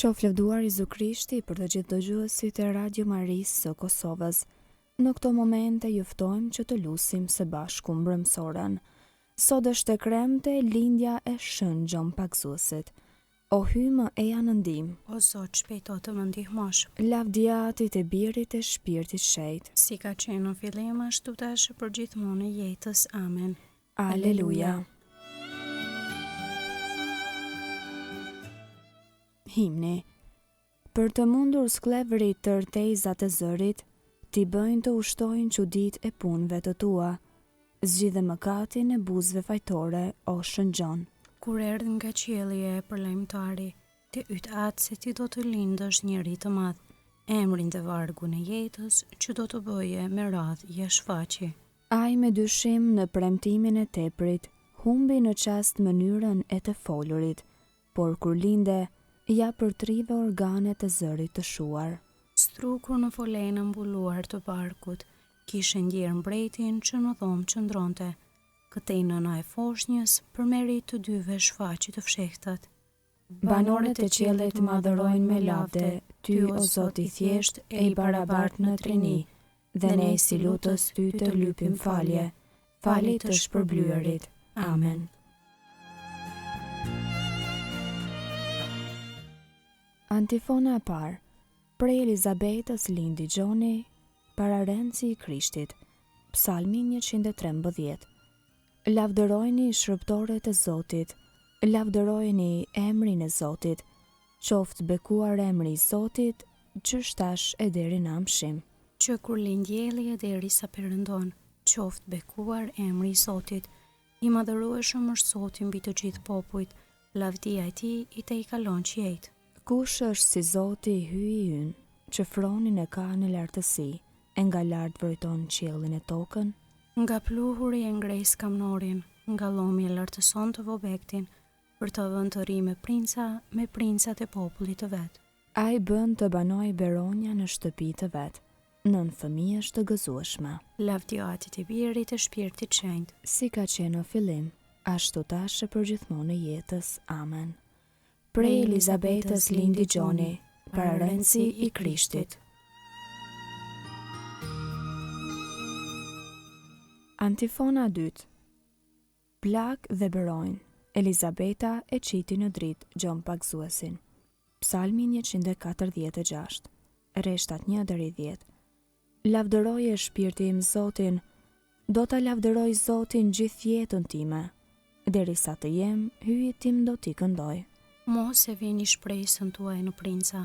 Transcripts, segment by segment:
Qoftë lëvduar Jezu Krishti për të gjithë dëgjuesit e Radio Marisë së Kosovës. Në këto momente ju ftojmë që të lusim së bashku mbrëmsorën. Sot është e kremte lindja e Shën Gjon Pagzuesit. O hymë eja në ndihmë. O Zot, shpejto të më ndihmosh. Lavdiatit e Birit e Shpirtit Shejt. Si ka qenë në fillim, ashtu tash për gjithmonë e jetës. Amen. Aleluja. Himni. Për të mundur sklevërit të rtejzat e zërit, ti bëjnë të ushtojnë çudit e punëve të tua. Zgjidhe mëkatin e buzëve fajtore, o Shën Gjon. Kur erdh nga qielli e përlajmtari, ti yt atë se ti do të lindësh njeri të madh, emrin dhe vargun e jetës që do të bëje me radh jashfaqi. Ai me dyshim në premtimin e teprit, humbi në çast mënyrën e të folurit, por kur linde, ja përtrive organet e zërit të shuar. Strukur në folenë mbuluar të barkut, kishe ndjerë mbretin që në dhomë qëndronte. Këtej nëna e foshnjës për merit të dyve shfaqit të fshehtat. Banorët e qiellit madhërojnë me lavde, ty o Zot i thjesht e i barabart në trini, dhe ne si lutës ty të lypim falje, falit të shpërblyerit. Amen. Antifona e parë. Prej Elizabetës lindi Gjoni, pararenci i Krishtit. Psalmi 113. Lavdërojni shërptoret e Zotit, lavdërojni emrin e Zotit, qoftë bekuar emri i Zotit, që shtash e deri në amshim. Që kur lind dielli e deri sa perëndon, qoftë bekuar emri i Zotit, i madhërueshëm është Zoti mbi të gjithë popujt, lavdia e tij i te i kalon qiejt. Kush është si Zoti i hyj ynë, që fronin e ka në lartësi, e nga lart vrojton qiellin e tokën? Nga pluhuri e ngres kamnorin, nga llomi e lartëson të vobektin, për të vënë të ri me princat e popullit të vet. Ai bën të banoj beronja në shtëpi të vet, nën fëmijësh të gëzueshme. Lavdiatit e Birit e Shpirtit Shenjt. Si ka qenë në fillim, ashtu tash e përgjithmonë e jetës. Amen. Prej Elizabetës lindi Gjoni, pararenci i Krishtit. Antifona 2. Plag dhe berojnë. Elizabeta e qiti në dritë Gjon Pagzuesin. Psalmi 146. Reshtat 1-10. Lavdëroje shpirti im Zotin, do ta lavdëroj Zotin gjithë jetën time, derisa të jem, hyjit tim do t'i këndoj. Mos e vini shpresën tuaj në princa,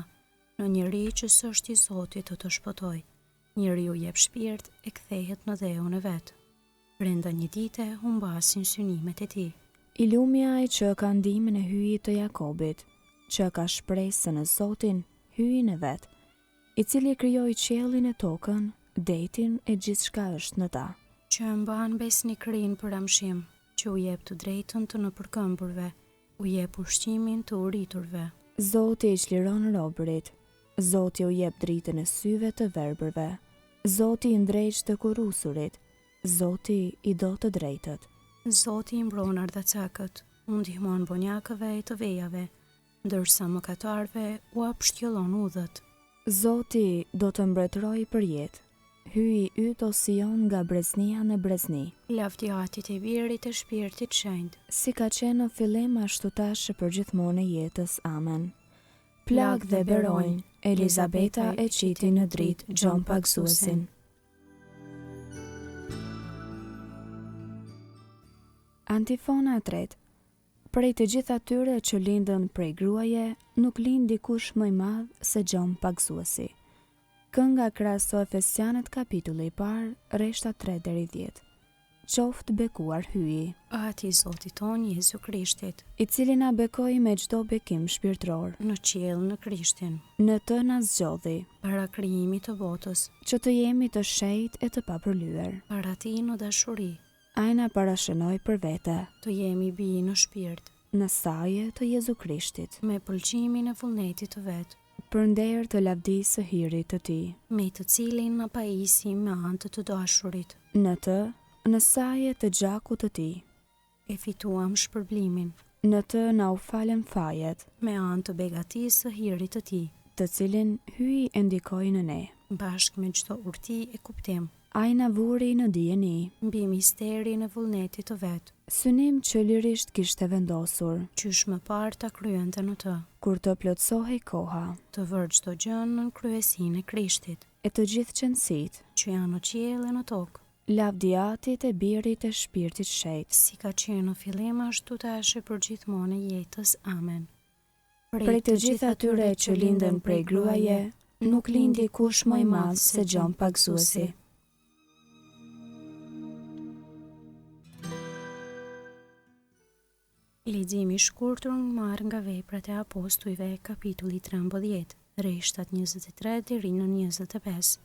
në njeri që s'është i Zotit të shpëtoj. Njeriu jep shpirt e kthehet në dheun e vet. Brenda një dite humbasin synimet e tij. I lumi ai që ka ndihmën e hyjit të Jakobit, që ka shpresën në Zotin, hyjin e vet, i cili krijoi qiellin e tokën, detin e gjithçka është në ta. Që mban besnikrin për amshim, që u jep të drejtën të nëpërkëmburve, u jep ushqimin të uriturve. Zoti i çliron robërit, Zoti u jep dritën e syve të verbërve, Zoti i ndrejq të kurrusurit, Zoti i do të drejtët. Zoti i mbron ardhacakët, u ndihmon bonjakëve e të vejave, ndërsa mëkatarëve u apshtjellon udhët. Zoti do të mbretëroj për jetë, hyji yt o Sion nga breznia në brezni. Lavdiatit e Birit e Shpirtit Shenjt. Si ka qenë në fillim, ashtu tash e përgjithmonë e jetës. Amen. Plag dhe berojnë, Elizabeta e qiti në dritë Gjon Pagzuesin. Antifona 3. Prej të gjithë atyre që lindën prej gruaje, nuk lind dikush më i madh se Gjon Pagzuesi. Kënga kraso Efesianët kapitulli i parë, reshta 3-10. Qoftë bekuar hyji. Ati Zoti ton Jezu Krishtit, i cili na bekoi me çdo bekim shpirtëror, në qiell në Krishtin, në të na zgjodhi, para krijimit të botës, që të jemi të shenjtë e të papërlyer. Para ti në dashuri, ai na parashënoi për vete, të jemi bi në shpirt, në saje të Jezu Krishtit, me pëlqimin e vullnetit të vet, për nder të lavdisë së hirit të tij, me të cilin na pajisim me anë të dashurit. Në të, në saje të gjakut të tij, e fituam shpërblimin, Në të na u falen fajet, me anë të begatisë së hirit të tij, të cilin hyi e ndikoi në ne. bashkë me çdo urti e kuptim, Ai na vuri në dijeni, mbi misterin e vullnetit të vet, synim që lirisht kishte vendosur, qysh më parë ta kryente në të, kur të plotësohej koha, të vërë çdo gjë në kryesinë e Krishtit, e të gjithë qëndësit, që janë në qiell e në tokë, lavdiatit e birit e shpirtit shejt. si ka qenë në fillim ashtu tash e përgjithmonë e jetës. Amen. Prej të gjithë atyre që lindën prej gruaje, nuk lindi kush më i madh se Gjon Pagzuesi. Leximi i shkurtër marr nga Veprat e Apostujve, kapitulli 13, rreshtat 23 deri në 25.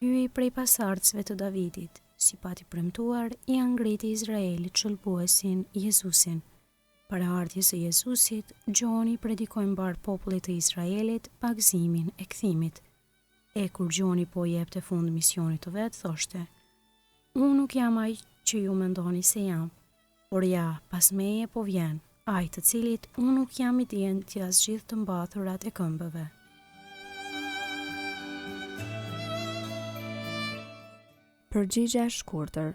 Hyi prej pasardhësve të Davidit, si pati premtuar, i angriti Izraelit shëlbuesin Jezusin. Para ardhjes së Jezusit, Gjoni predikoi mbar popullit të Izraelit pagëzimin e kthimit. E kur Gjoni po jepte fund misionit të vet, thoshte: Unë nuk jam ai që ju mendoni se jam, por ja, pas meje po vjen, ai të cilit unë nuk jam i dijen t'ja zgjidh të mbathurat e këmbëve. Përgjigje e shkurtër.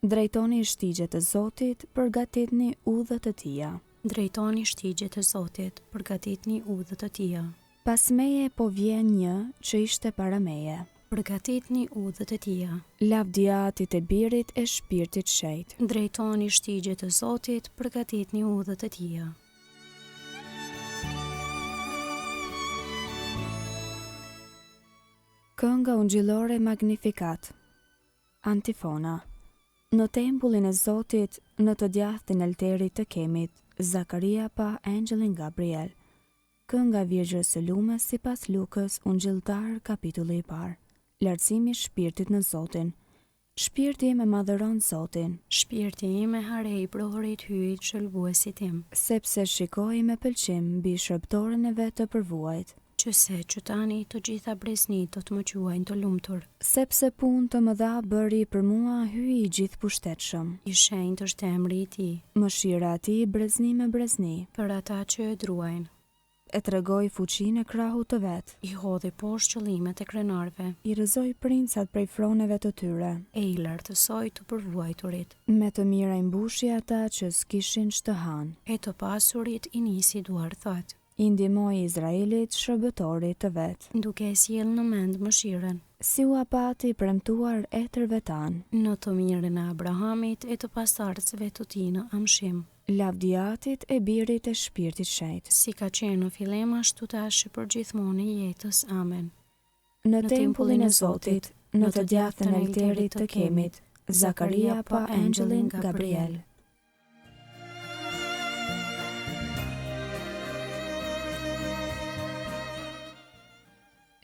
Drejtoni shtigjet e Zotit, përgatitni udhët e tija. Drejtoni shtigjet e Zotit, përgatitni udhët e tija. Pas meje po vjen një që ishte para meje. Përgatitni udhët e tija. Lavdiatit e birit e shpirtit shejt. Drejtoni shtigjet e Zotit, përgatitni udhët e tija. Kënga ungjillore Magnificat. Antifona. Në tempullin e Zotit, në të djathtin e alterit të kemit, Zakaria pa angjëllin Gabriel. Kënga Virgjës së Lumës sipas Lukës, ungjilltar, kapitulli i parë. Lartësimi i shpirtit në Zotin. Shpirti im e madhëron Zotin, Shpirti im e harej prohurit hyjt shëlbuesit tim, sepse shikoi me pëlqim mbi shërbëtorën e vet të përvuajt, që tani të gjitha breznit do të më quajnë të lumtur. sepse punë të mëdha bëri për mua hyi i gjithë pushtetshëm. I shenjtë është emri i tij, Mëshira e tij brezni me brezni, për ata që e druajnë. e tregoi fuqinë e krahut të vet, I hodhi poshtë qëllimet e krenarve, i rrëzoi princat prej froneve të tyre, e i lartësoi të përvuajturit, me të mira i mbushi ata që s'kishin ç'të hanë. e të pasurit i nisi duar thot, I ndihmoi Izraelit shërbëtorit të vet, duke e sjellë në mend mëshirën, si u apati premtuar etërve tanë, në të mirën e Abrahamit e të pasardhësve të tij në amshim, lavdiatit e birit e shpirtit shejt. si ka qenë në fillim ashtu tash përgjithmonë i jetës. Amen. Në tempullin e Zotit, në të djathtin e alterit të kemit, Zakaria pa angjëllin Gabriel.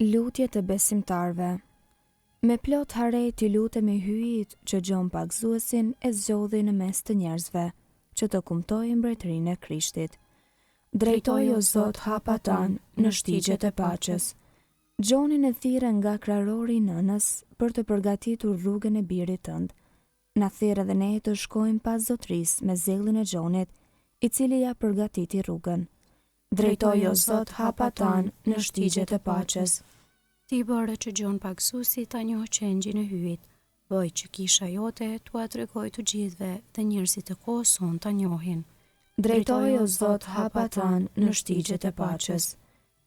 Lutje të besimtarve. Me plot harej t'i lutemi hyjit që Gjon Pagzuesin e zgjodhi në mes të njerëzve, që të kumtojë mbretërinë e Krishtit. Drejtoj o Zot hapa tan në shtigjet e paqes. Gjonin e thirrë nga krarori i nënës për të përgatitur rrugën e birit tënd. Na thirrë edhe ne të shkojmë pas zotrisë me zellin e Gjonit, i cili ja përgatiti rrugën. Drejtoj o Zot hapa tan në shtigjet e paqes. Ti bëre që Gjon Pagzuesi ta njohë qengjin e hyjit, bëj që kisha jote t'ua tregoj të gjithëve dhe njerëzit e kohës sonë ta njohin. Drejtoj o Zot hapa tan në shtigjet e paqes.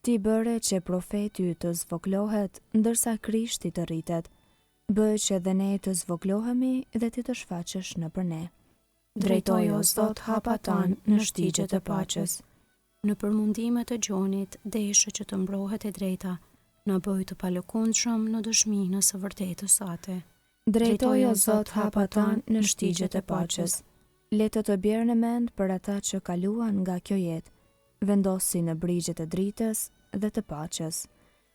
Ti bëre që profeti yt të zvoglohet, ndërsa Krishti të rritet. Bëj që edhe ne të zvoglohemi dhe ti të shfaqesh nëpër ne. Drejtoj o Zot hapa tan në shtigjet e paqes. Në përmundimet e Gjonit, deshë që të mbrohet e drejta, në bëj të palëkundshëm në dëshminë së vërtetës sate. Drejtoj o Zot hapa tan në shtigjet e paqes. Le të bjerë në mend për ata që kaluan nga kjo jetë, vendosi në brigjet e dritës dhe të paqes.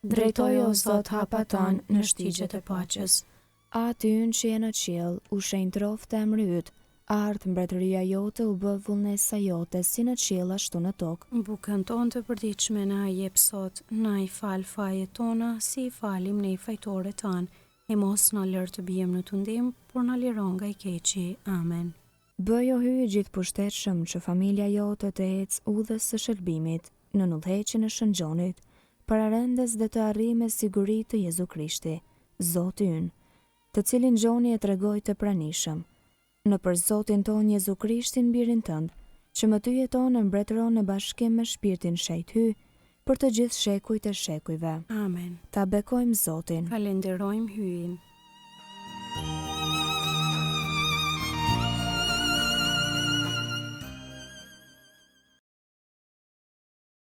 Drejtoj o Zot hapa tan në shtigjet e paqes. Aty ynë që je në qiell, u shenjtroft emri yt, ardh mbretëria jote, u bë vullnesa jote si në qiell ashtu në tokë. Bukën tonë të përditshme na jep sot, na i fal fajet tona si i falim ne fajtorët tanë, e mos na lër të bijem në tundim, por na liron nga i keqi. Amen. Bëjo hyje gjithë pushtetshëm që familja jote të ecë udhës së shërbimit në udhëheqjen e shëngjonit, pararendes dhe të arrijë me siguri të Jezu Krishti, Zoti ynë, të cilin gjoni e tregoi të pranishëm, në për Zotin ton Jezu Krishtin birin tënd, që më ty jeton e mbretëron në bashkim me shpirtin shejt hy, për të gjithë shekujt e shekujve. Amen. Ta bekojmë Zotin. Falenderojmë hyin.